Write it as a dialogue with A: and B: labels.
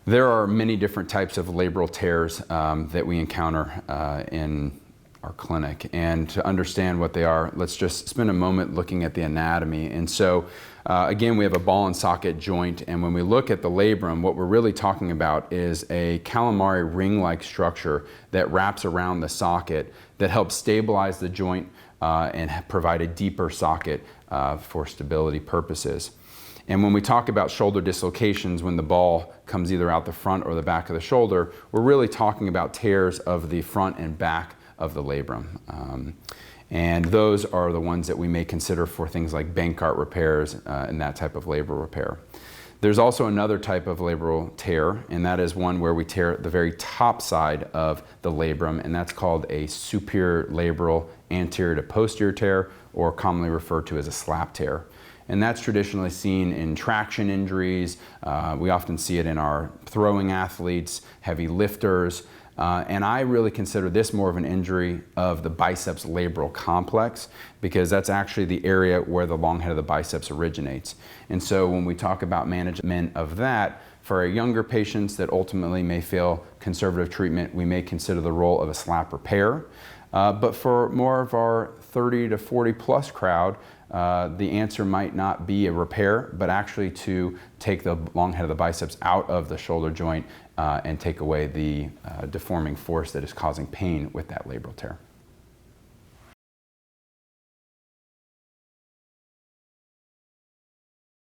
A: There are many different types of labral tears that we encounter in our clinic, and to understand what they are, let's just spend a moment looking at the anatomy. And so again, we have a ball and socket joint, and when we look at the labrum, what we're really talking about is a calamari ring-like structure that wraps around the socket that helps stabilize the joint and provide a deeper socket for stability purposes. And when we talk about shoulder dislocations, when the ball comes either out the front or the back of the shoulder, we're really talking about tears of the front and back of the labrum. And those are the ones that we may consider for things like Bankart repairs and that type of labral repair. There's also another type of labral tear, and that is one where we tear the very top side of the labrum, and that's called a superior labral anterior to posterior tear, or commonly referred to as a slap tear. And that's traditionally seen in traction injuries. We often see it in our throwing athletes, heavy lifters, and I really consider this more of an injury of the biceps labral complex, because that's actually the area where the long head of the biceps originates. And so when we talk about management of that, for our younger patients that ultimately may fail conservative treatment, we may consider the role of a slap repair. But for more of our 30 to 40 plus crowd, the answer might not be a repair, but actually to take the long head of the biceps out of the shoulder joint and take away the deforming force that is causing pain with that labral tear.